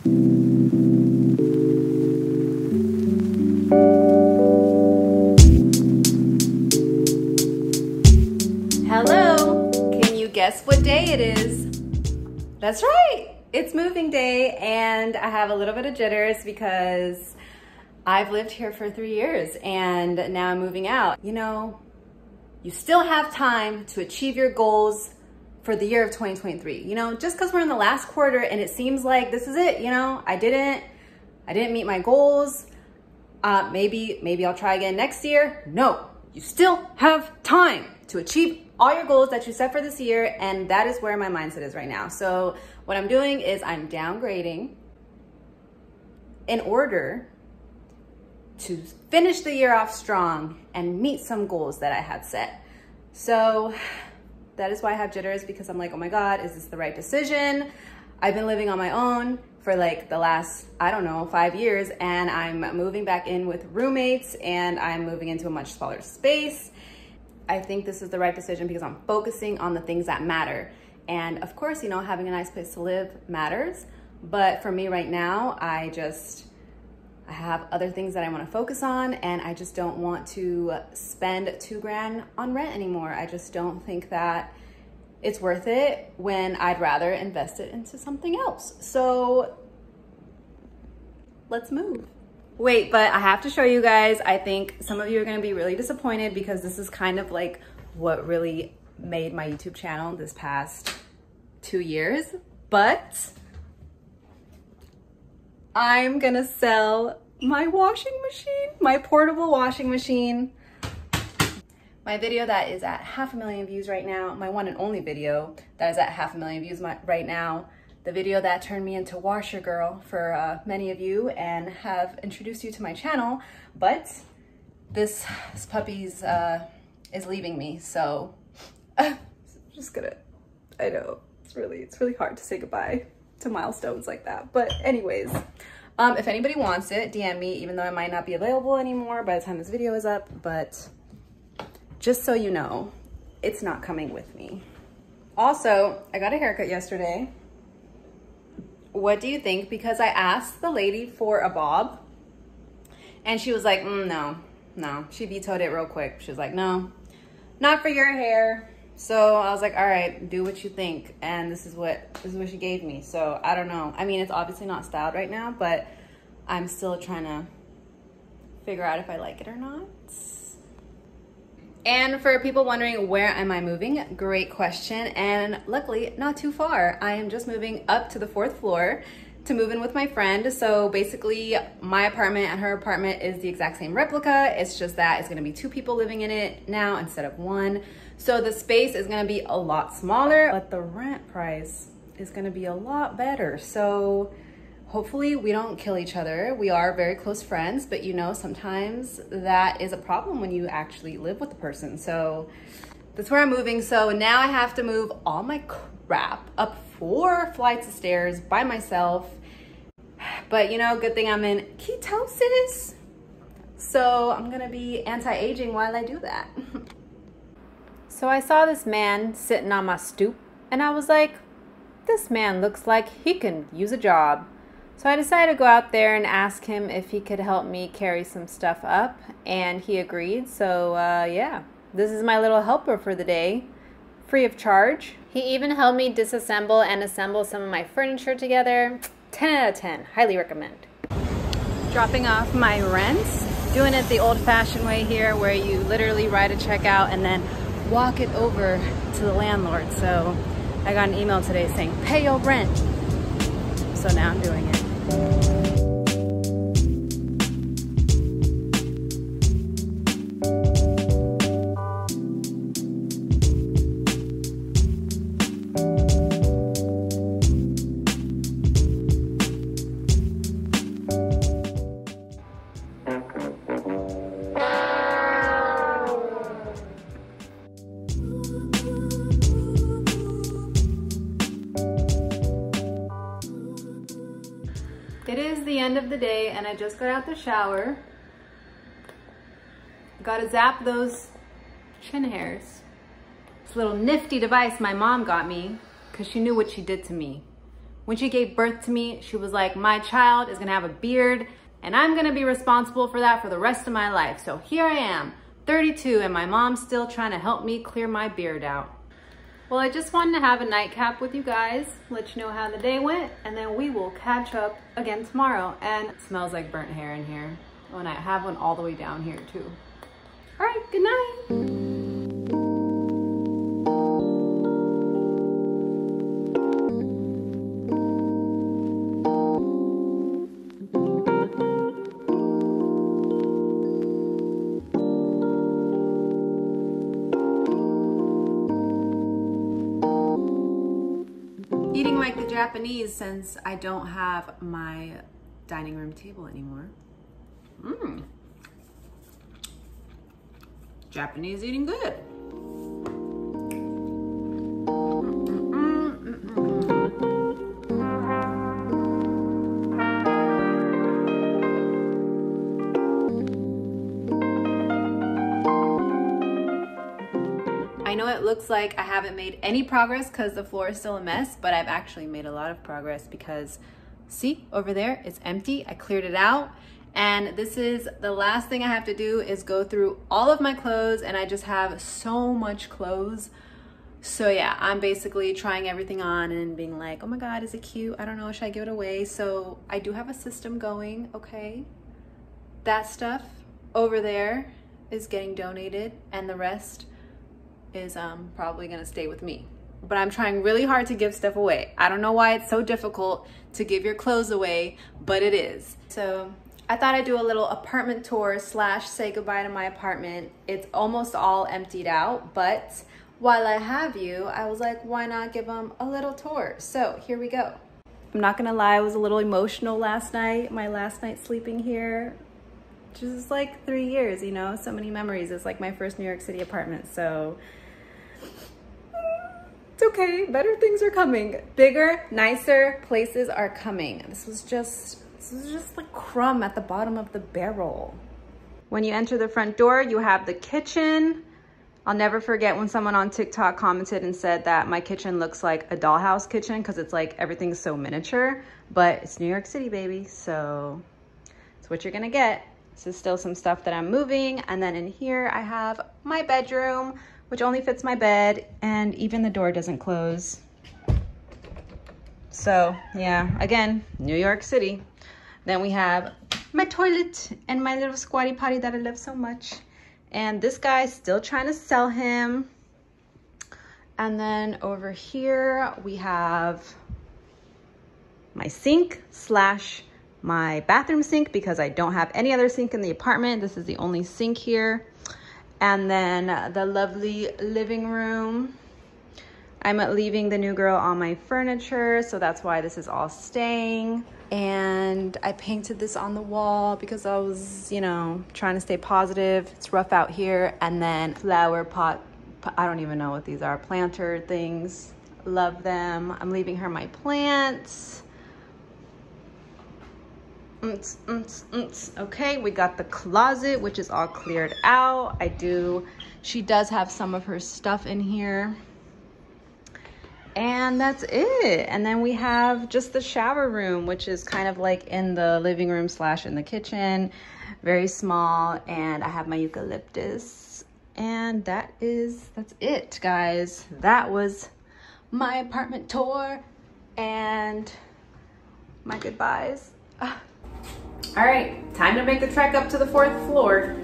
Hello, can you guess what day it is? That's right, it's moving day, and I have a little bit of jitters because I've lived here for 3 years and now I'm moving out. You know, you still have time to achieve your goals for the year of 2023. You know, just because we're in the last quarter and it seems like this is it, you know, I didn't meet my goals. Maybe I'll try again next year. No, you still have time to achieve all your goals that you set for this year, and that is where my mindset is right now. So what I'm doing is I'm downgrading in order to finish the year off strong and meet some goals that I had set. So that is why I have jitters, because I'm like, oh my God, is this the right decision? I've been living on my own for like the last, I don't know, 5 years, and I'm moving back in with roommates and I'm moving into a much smaller space. I think this is the right decision because I'm focusing on the things that matter. And of course, you know, having a nice place to live matters. But for me right now, I have other things that I want to focus on, and I just don't want to spend $2 grand on rent anymore. I just don't think that it's worth it when I'd rather invest it into something else. So let's move. Wait, but I have to show you guys. I think some of you are gonna be really disappointed because this is kind of like what really made my YouTube channel this past 2 years, but I'm gonna sell my washing machine, my portable washing machine. My video that is at 500,000 views right now, my one and only video that is at 500,000 views right now, the video that turned me into Washer Girl for many of you and have introduced you to my channel, but this puppy's is leaving me, so I'm just gonna, I know, it's really hard to say goodbye to milestones like that, but anyways, if anybody wants it, DM me, even though I might not be available anymore by the time this video is up, but just so you know, it's not coming with me. Also, I got a haircut yesterday. What do you think? Because I asked the lady for a bob and she was like, no. She vetoed it real quick. She was like, no, not for your hair. So I was like, all right, do what you think. And this is what she gave me. So I don't know. I mean, it's obviously not styled right now, but I'm still trying to figure out if I like it or not. And for people wondering, where am I moving? Great question. And luckily, not too far. I am just moving up to the 4th floor to move in with my friend. So basically, my apartment and her apartment is the exact same replica. It's just that it's gonna be 2 people living in it now instead of 1. So the space is gonna be a lot smaller, but the rent price is gonna be a lot better. So hopefully we don't kill each other. We are very close friends, but you know, sometimes that is a problem when you actually live with the person. So that's where I'm moving. So now I have to move all my crap up 4 flights of stairs by myself. But you know, good thing I'm in ketosis. So I'm gonna be anti-aging while I do that. So I saw this man sitting on my stoop and I was like, this man looks like he can use a job. So I decided to go out there and ask him if he could help me carry some stuff up, and he agreed. So yeah, this is my little helper for the day, free of charge. He even helped me disassemble and assemble some of my furniture together. 10 out of 10, highly recommend. Dropping off my rents, doing it the old-fashioned way here where you literally write a check out and then walk it over to the landlord. So I got an email today saying, pay your rent. So now I'm doing it. It is the end of the day and I just got out the shower. Gotta zap those chin hairs. This little nifty device my mom got me because she knew what she did to me When she gave birth to me, she was like, my child is gonna have a beard and I'm gonna be responsible for that for the rest of my life. So here I am, 32, and my mom's still trying to help me clear my beard out. Well, I just wanted to have a nightcap with you guys, let you know how the day went, and then we will catch up again tomorrow. And it smells like burnt hair in here. Oh, and I have one all the way down here too. All right, good night. Eating like the Japanese since I don't have my dining room table anymore. Japanese eating good. I know it looks like I haven't made any progress because the floor is still a mess, but I've actually made a lot of progress because see, over there, it's empty. I cleared it out. And this is the last thing I have to do is go through all of my clothes, and I just have so much clothes. So yeah, I'm basically trying everything on and being like, oh my God, is it cute? I don't know, should I give it away? So I do have a system going, okay. That stuff over there is getting donated and the rest is probably gonna stay with me. But I'm trying really hard to give stuff away. I don't know why it's so difficult to give your clothes away, but it is. So I thought I'd do a little apartment tour / say goodbye to my apartment. It's almost all emptied out, but while I have you, I was like, why not give them a little tour? So here we go. I'm not gonna lie, I was a little emotional last night. My last night sleeping here, just like 3 years, you know, so many memories. It's like my first New York City apartment, so it's okay, better things are coming. Bigger, nicer places are coming. This was just like crumb at the bottom of the barrel. When you enter the front door, you have the kitchen. I'll never forget when someone on TikTok commented and said that my kitchen looks like a dollhouse kitchen because it's like everything's so miniature, but it's New York City, baby, so it's what you're gonna get. This is still some stuff that I'm moving. And then in here, I have my bedroom, which only fits my bed, and even the door doesn't close. So yeah, again, New York City. Then we have my toilet and my little squatty potty that I love so much. And this guy's still trying to sell him. And then over here, we have my sink / my bathroom sink because I don't have any other sink in the apartment. This is the only sink here. And then the lovely living room. I'm leaving the new girl on my furniture, so that's why this is all staying. And I painted this on the wall because I was, you know, trying to stay positive. It's rough out here. And then flower pot, I don't even know what these are, planter things. Love them. I'm leaving her my plants. Okay, we got the closet, which is all cleared out. She does have some of her stuff in here. And that's it. And then we have just the shower room, which is kind of like in the living room / in the kitchen. Very small. And I have my eucalyptus. And that's it, guys. That was my apartment tour and my goodbyes. All right, time to make the trek up to the 4th floor.